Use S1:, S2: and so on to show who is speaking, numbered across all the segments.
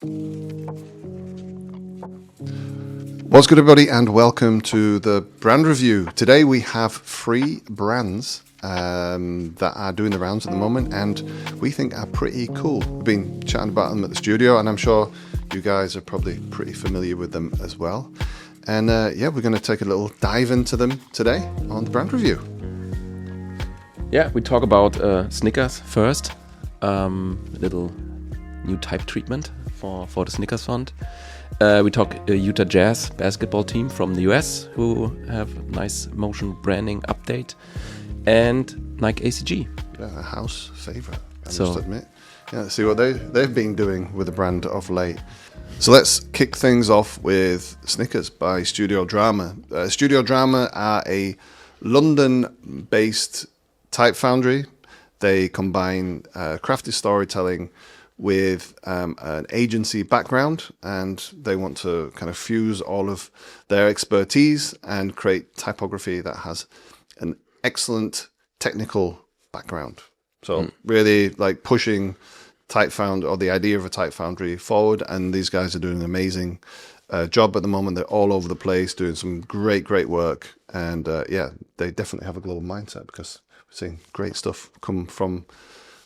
S1: What's good, everybody, and welcome to the brand review. Today we have 3 brands that are doing the rounds at the moment and we think are pretty cool. We've been chatting about them at the studio and I'm sure you guys are probably pretty familiar with them as well. And we're going to take a little dive into them today on the brand review.
S2: Yeah, we talk about Snickers first. Little new type treatment for the Snickers font. We talk Utah Jazz basketball team from the US who have a nice motion branding update, and Nike ACG.
S1: Yeah, a house favorite, I must admit. Yeah, let's see what they've been doing with the brand of late. So let's kick things off with Snickers by Studio Drama. Studio Drama are a London-based type foundry. They combine crafty storytelling with an agency background, and they want to kind of fuse all of their expertise and create typography that has an excellent technical background. So really like pushing type found or the idea of a type foundry forward, and these guys are doing an amazing job at the moment. They're all over the place doing some great work, and they definitely have a global mindset because we're seeing great stuff come from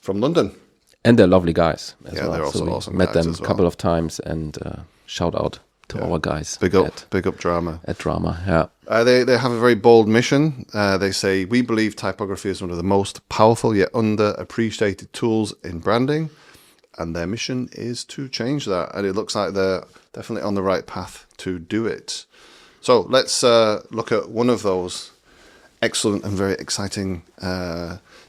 S1: London.
S2: And they're lovely guys as well.
S1: They're also awesome.
S2: Met them a couple of times, and shout out to our guys.
S1: Big up Drama.
S2: At Drama, yeah.
S1: They have a very bold mission. They say, we believe typography is one of the most powerful yet underappreciated tools in branding. And their mission is to change that. And it looks like they're definitely on the right path to do it. So let's look at one of those excellent and very exciting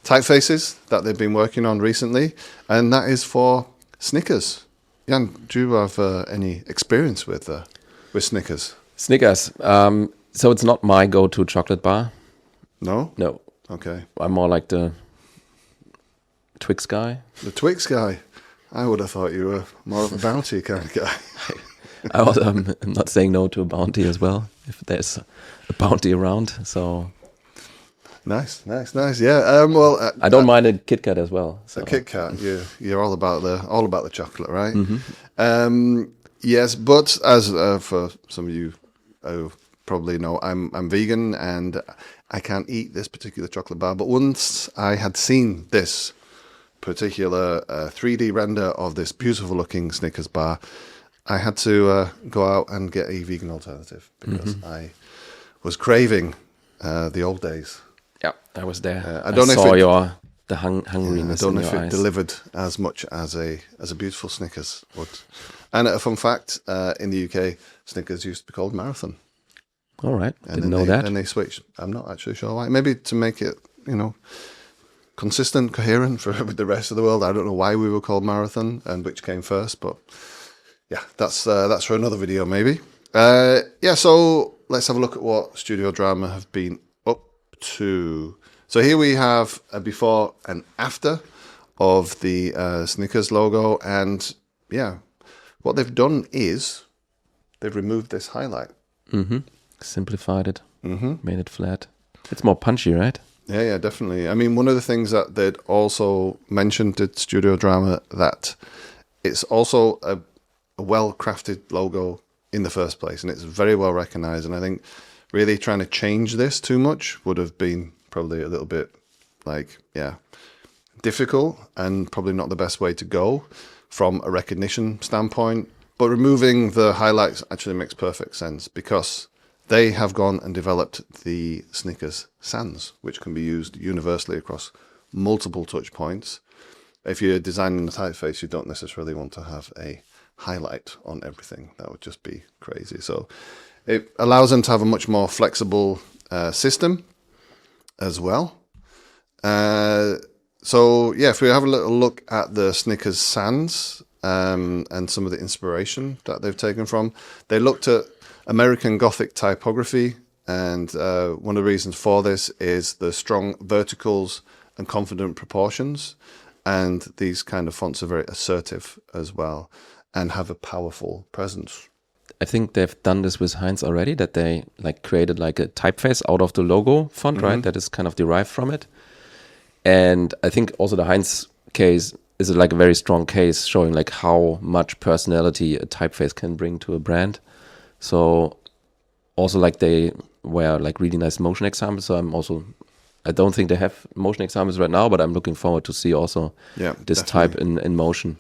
S1: typefaces that they've been working on recently, and that is for Snickers. Jan, do you have any experience with Snickers?
S2: Snickers. So it's not my go-to chocolate bar.
S1: No?
S2: No.
S1: Okay.
S2: I'm more like the Twix guy.
S1: The Twix guy? I would have thought you were more of a Bounty kind of guy.
S2: I'm not saying no to a Bounty as well, if there's a Bounty around, so...
S1: Nice. Yeah.
S2: I don't mind a Kit Kat as well. So.
S1: A Kit Kat. You're all about the chocolate, right?
S2: Mm-hmm.
S1: Yes, but as for some of you who probably know, I'm vegan and I can't eat this particular chocolate bar. But once I had seen this particular 3D render of this beautiful looking Snickers bar, I had to go out and get a vegan alternative because I was craving the old days.
S2: Yeah, I was there.
S1: I don't know
S2: saw
S1: if
S2: the hungriness.
S1: I don't know
S2: in
S1: if
S2: your
S1: it
S2: eyes.
S1: delivered as much as a beautiful Snickers would. And a fun fact: in the UK, Snickers used to be called Marathon.
S2: All right,
S1: And
S2: didn't know that.
S1: And they switched. I'm not actually sure why. Maybe to make it, consistent, coherent with the rest of the world. I don't know why we were called Marathon and which came first, but yeah, that's for another video maybe. So let's have a look at what Studio Drama have been up to. So here we have a before and after of the Snickers logo, and what they've done is they've removed this highlight.
S2: Simplified it, made it flat. It's more punchy, right?
S1: Yeah, definitely. I mean, one of the things that they'd also mentioned at Studio Drama, that it's also a well-crafted logo in the first place, and it's very well recognized. And I think really trying to change this too much would have been probably a little bit difficult and probably not the best way to go from a recognition standpoint. But removing the highlights actually makes perfect sense because they have gone and developed the Snickers Sans, which can be used universally across multiple touch points. If you're designing a typeface, you don't necessarily want to have a highlight on everything. That would just be crazy. So it allows them to have a much more flexible system as well. If we have a little look at the Snickers Sans and some of the inspiration that they've taken from, they looked at American Gothic typography, and one of the reasons for this is the strong verticals and confident proportions, and these kind of fonts are very assertive as well and have a powerful presence.
S2: I think they've done this with Heinz already, that they created a typeface out of the logo font, right? That is kind of derived from it. And I think also the Heinz case is like a very strong case showing like how much personality a typeface can bring to a brand. So also like they were like really nice motion examples. So I don't think they have motion examples right now, but I'm looking forward to see also this type in motion.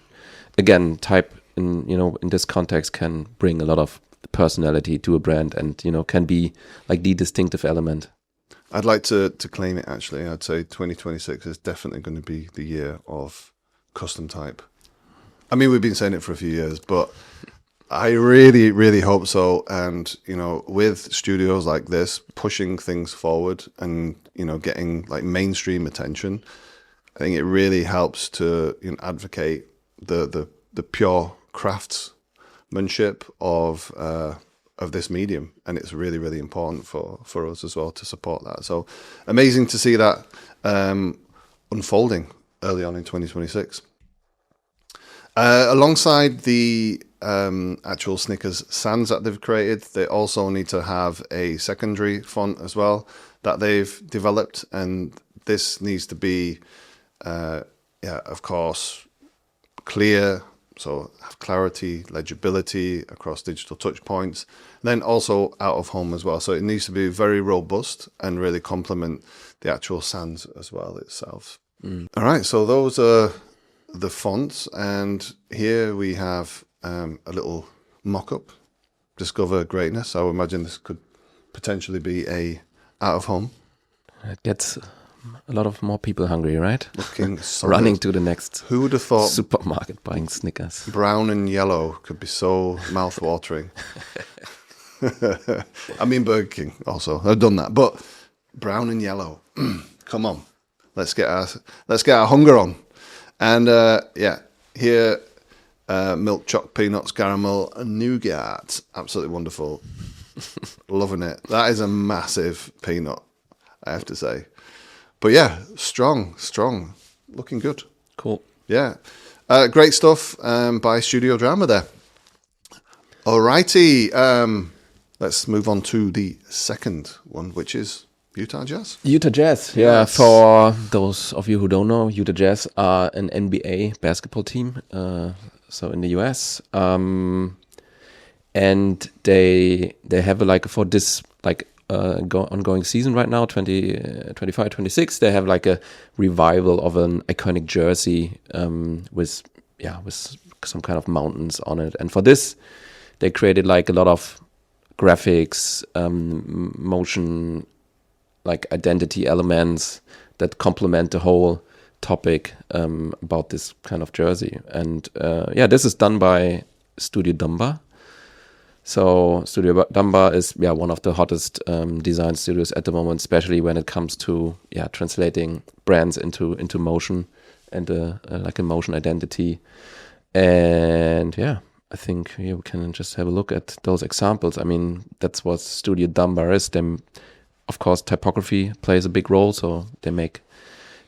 S2: Again, type in this context can bring a lot of personality to a brand, and can be like the distinctive element.
S1: I'd like to claim it actually. I'd say 2026 is definitely going to be the year of custom type. I mean, we've been saying it for a few years, but I really, really hope so. And, with studios like this pushing things forward and, getting like mainstream attention, I think it really helps to advocate the pure craftsmanship of this medium. And it's really, really important for us as well to support that. So amazing to see that unfolding early on in 2026. Alongside the actual Snickers sans that they've created, they also need to have a secondary font as well that they've developed, and this needs to be, of course, clear, so have clarity, legibility across digital touch points, and then also out of home as well. So it needs to be very robust and really complement the actual sans as well itself. All right, so those are the fonts, and here we have a little mock-up. Discover greatness. I would imagine this could potentially be a out of home.
S2: It gets a lot of more people hungry, right?
S1: Looking
S2: running to the next.
S1: Who would have thought
S2: supermarket buying Snickers?
S1: Brown and yellow could be so mouth-watering. I mean Burger King also. I've done that, but brown and yellow. Come on, let's get our hunger on. And here, milk choc peanuts, caramel, and nougat. Absolutely wonderful. Loving it. That is a massive peanut, I have to say. But yeah, strong. Looking good.
S2: Cool.
S1: Yeah. Great stuff by Studio Drama there. Alrighty. Let's move on to the second one, which is Utah Jazz.
S2: Utah Jazz, yeah. Yes. For those of you who don't know, Utah Jazz are an NBA basketball team, so in the US, and they have for this ongoing season right now, 25-26. They have like a revival of an iconic jersey with some kind of mountains on it, and for this they created like a lot of graphics, motion, like identity elements that complement the whole topic about this kind of jersey. And this is done by Studio Dumbar. So Studio Dumbar is one of the hottest design studios at the moment, especially when it comes to translating brands into motion and like a motion identity. And I think we can just have a look at those examples. I mean, that's what Studio Dumbar is. Of course, typography plays a big role, so they make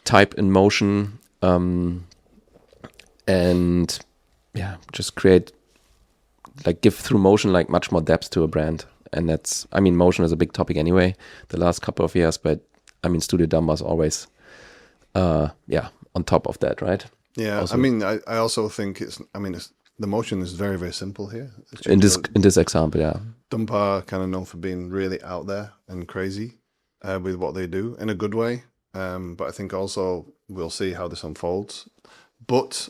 S2: type in motion, and just create, like, give through motion like much more depth to a brand. And that's, I mean, motion is a big topic anyway the last couple of years, but I mean, Studio Dumbar is always on top of that, right?
S1: Yeah, also, I mean, I also think the motion is very, very simple here.
S2: In this example, yeah.
S1: Dumbar kind of known for being really out there and crazy with what they do in a good way. But I think also we'll see how this unfolds. But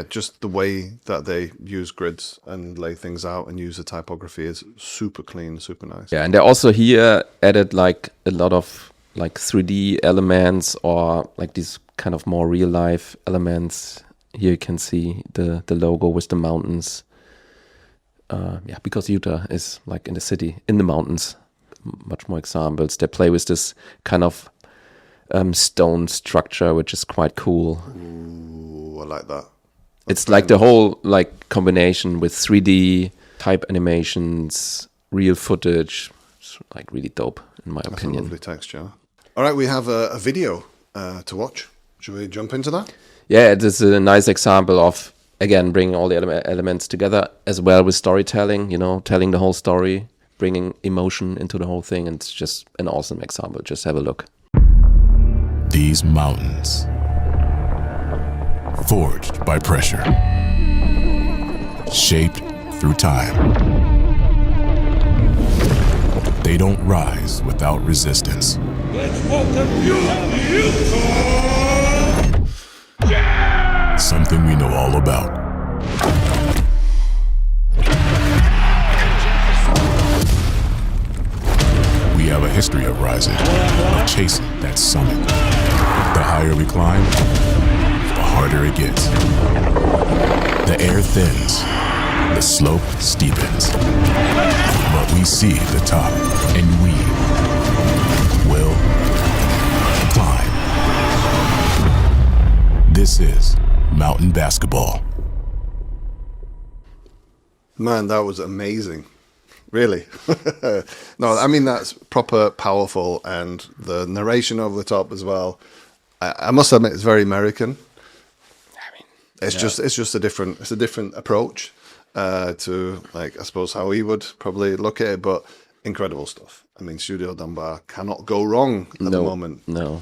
S1: just the way that they use grids and lay things out and use the typography is super clean, super nice.
S2: Yeah, and they also here added like a lot of like 3D elements or like these kind of more real life elements. Here you can see the logo with the mountains. Because Utah is like in the city, in the mountains. Much more examples. They play with this kind of stone structure, which is quite cool.
S1: Ooh, I like that.
S2: It's like the whole like combination with 3D type animations, real footage. It's like really dope in my opinion.
S1: That's a lovely texture. All right, we have a video to watch. Should we jump into that?
S2: Yeah, this is a nice example of, again, bringing all the elements together as well with storytelling, telling the whole story, bringing emotion into the whole thing. And it's just an awesome example. Just have a look.
S3: These mountains, Forged by pressure. Shaped through time. They don't rise without resistance.
S4: Let's welcome you to Utah! Yeah!
S3: Something we know all about. We have a history of rising, of chasing that summit. The higher we climb, the harder it gets. The air thins, the slope steepens. But we see the top, and we will climb. This is mountain basketball.
S1: Man, that was amazing. Really? No, I mean, that's proper powerful, and the narration over the top as well. I must admit, it's very American. It's just a different approach to, like, I suppose how he would probably look at it, but incredible stuff. I mean, Studio Dumbar cannot go wrong at the moment.
S2: No.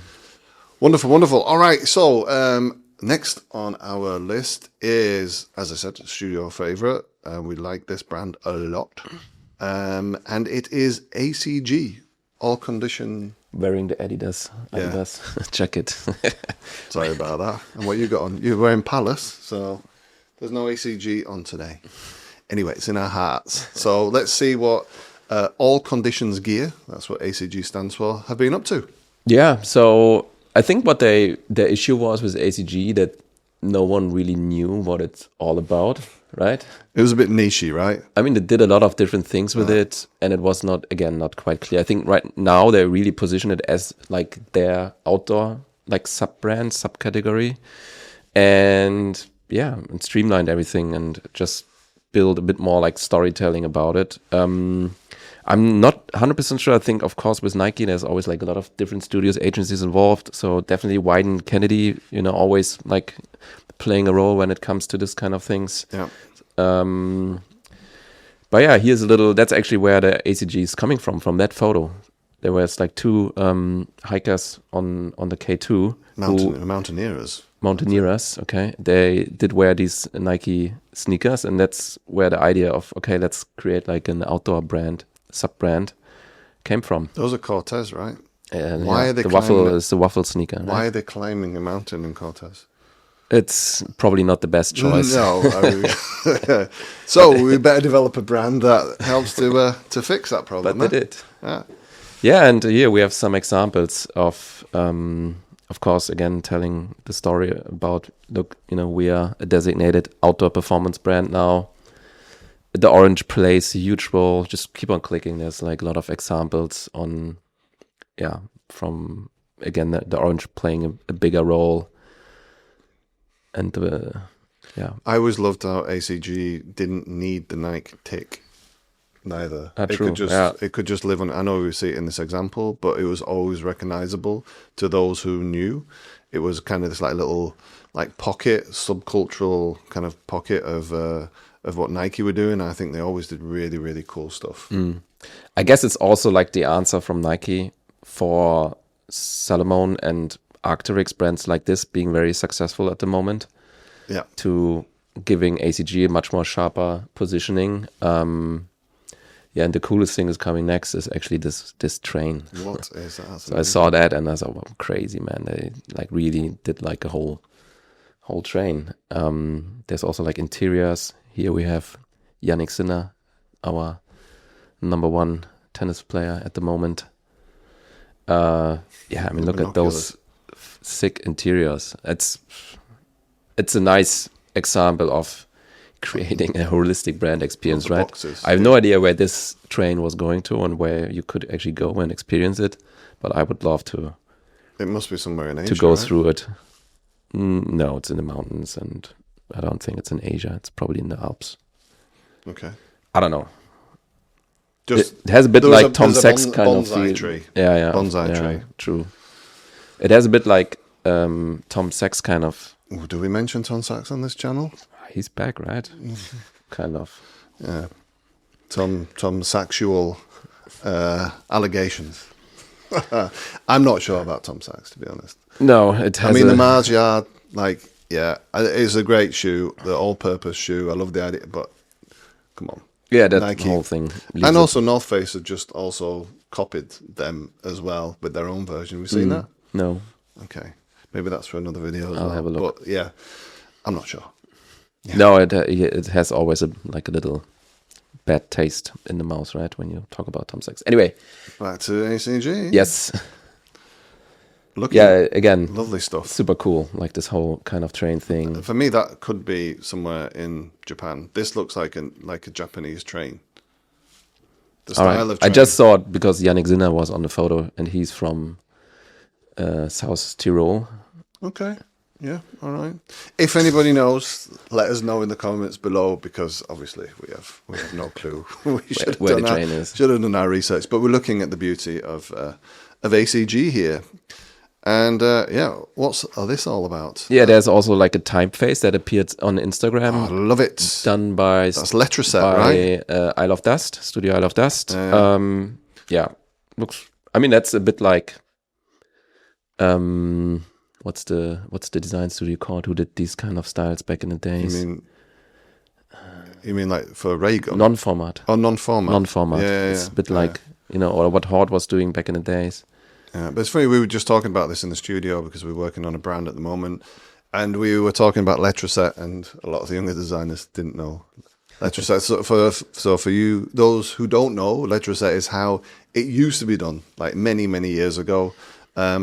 S1: Wonderful, wonderful. All right, so next on our list is, as I said, Studio favorite. We like this brand a lot. And it is ACG, all condition.
S2: Wearing the Adidas jacket.
S1: Sorry about that. And what you got on? You're wearing Palace, so there's no ACG on today. Anyway, it's in our hearts. So let's see what all conditions gear, that's what ACG stands for, have been up to.
S2: Yeah, so I think what the issue was with ACG that no one really knew what it's all about, right?
S1: It was a bit nichey, right?
S2: I mean, they did a lot of different things with it, and it was not quite clear. I think right now they really position it as like their outdoor like sub-brand, subcategory, and streamlined everything and just build a bit more like storytelling about it. I'm not 100% sure. I think, of course, with Nike, there's always like a lot of different studios, agencies involved. So definitely Wyden Kennedy, always like playing a role when it comes to this kind of things.
S1: Yeah.
S2: But yeah, here's a little. That's actually where the ACG is coming from that photo. There was like two hikers on the K2. Mountaineers, okay. They did wear these Nike sneakers, and that's where the idea of, okay, let's create like an outdoor brand, sub-brand, came from.
S1: Those are Cortez, right?
S2: Why are they the waffle sneaker.
S1: Why
S2: right?
S1: are they climbing a mountain in Cortez?
S2: It's probably not the best choice.
S1: No. So we better develop a brand that helps to fix that problem.
S2: But they did. Yeah, and here we have some examples of course, again, telling the story about, look, we are a designated outdoor performance brand now. The orange plays a huge role. Just keep on clicking. There's like a lot of examples on, from, again, the orange playing a bigger role. And,
S1: I always loved how ACG didn't need the Nike tick. Neither. It could just live on. I know we see it in this example, but it was always recognizable to those who knew. It was kind of this like little like pocket, subcultural kind of pocket of what Nike were doing. I think they always did really, really cool stuff.
S2: I guess it's also like the answer from Nike for Salomon and Arc'teryx brands like this being very successful at the moment.
S1: Yeah. To
S2: giving ACG a much more sharper positioning. And the coolest thing is coming next is actually this train.
S1: What is that?
S2: So I saw that and I was like, wow, crazy, man. They like really did like a whole train. There's also like interiors. Here we have Yannick Sinner, our number one tennis player at the moment. I mean, look at those sick interiors. It's a nice example of creating a holistic brand experience, right?
S1: Boxes,
S2: I have no idea where this train was going to and where you could actually go and experience it, but I would love to.
S1: It must be somewhere in Asia.
S2: To go through it. No, it's in the mountains, and I don't think it's in Asia. It's probably in the Alps.
S1: Okay.
S2: I don't know. It has a bit like Tom Sachs kind of feel.
S1: Tree.
S2: Yeah.
S1: Bonsai tree.
S2: True. It has a bit like Tom Sachs kind of.
S1: Ooh, do we mention Tom Sachs on this channel?
S2: He's back, right? Kind of.
S1: Yeah. Tom Sachsual allegations. I'm not sure about Tom Sachs, to be honest.
S2: No, it has.
S1: I mean, the Mars Yard, like, Yeah, it's a great shoe, the all-purpose shoe. I love the idea, but come on.
S2: Yeah, that's
S1: Nike.
S2: the whole thing.
S1: And also North Face have just also copied them as well with their own version. Have you seen that?
S2: No.
S1: Okay. Maybe that's for another video as
S2: I'll
S1: well.
S2: have a look.
S1: But yeah, I'm not sure. Yeah.
S2: No, it has always a little bad taste in the mouth, right? When you talk about Tom Sachs. Anyway.
S1: Back to ACG.
S2: Yes.
S1: Looking
S2: again.
S1: Lovely stuff.
S2: Super cool. Like this whole kind of train thing.
S1: For me, that could be somewhere in Japan. This looks like a Japanese train. The style of train.
S2: I just saw it because Yannick Zinner was on the photo and he's from South Tyrol.
S1: Okay. Yeah, all right. If anybody knows, let us know in the comments below, because obviously we have no clue. We should
S2: where the train is.
S1: Should have done our research, but we're looking at the beauty of ACG here. And what's this all about?
S2: Yeah, there's also like a typeface that appeared on Instagram.
S1: Oh, I love it.
S2: Done by
S1: That's Letraset, right?
S2: Isle of Dust, Studio Isle of Dust. Looks. I mean, that's a bit like. What's the design studio called who did these kind of styles back in the days?
S1: You mean like for Raygun?
S2: Non-format.
S1: Oh, non-format.
S2: Non-format.
S1: Yeah,
S2: it's a bit like or what Horde was doing back in the days.
S1: Yeah, but it's funny, we were just talking about this in the studio because we're working on a brand at the moment, and we were talking about Letraset, and a lot of the younger designers didn't know Letraset. So for you, those who don't know, Letraset is how it used to be done, like many, many years ago,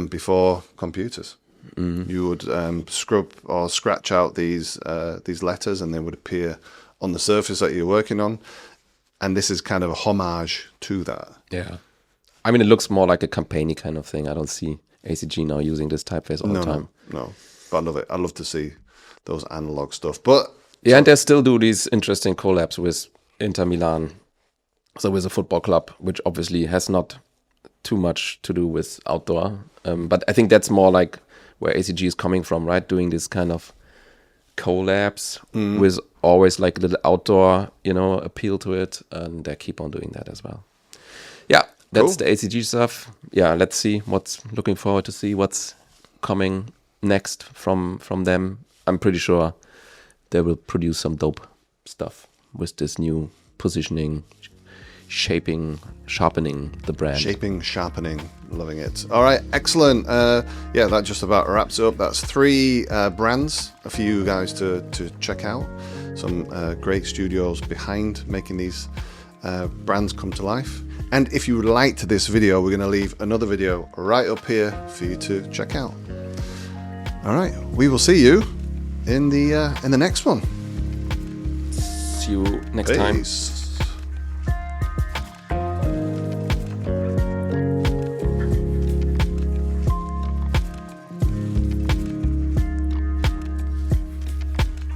S1: before computers. Mm-hmm. You would scrub or scratch out these letters, and they would appear on the surface that you're working on, and this is kind of a homage to that.
S2: Yeah. I mean, it looks more like a campaigny kind of thing. I don't see ACG now using this typeface all the time.
S1: No. But I love it. I love to see those analog stuff. But
S2: yeah, and they still do these interesting collabs with Inter Milan. So with a football club, which obviously has not too much to do with outdoor. But I think that's more like where ACG is coming from, right? Doing this kind of collabs with always like a little outdoor, appeal to it. And they keep on doing that as well. Yeah. That's the ACG stuff. Yeah, let's see looking forward to see what's coming next from them. I'm pretty sure they will produce some dope stuff with this new positioning, sharpening the brand.
S1: Sharpening, loving it. All right, excellent. That just about wraps it up. That's 3 brands for you guys to check out. Some great studios behind making these brands come to life. And if you liked this video, we're going to leave another video right up here for you to check out. All right, we will see you in the next one.
S2: See you next time.
S1: Peace.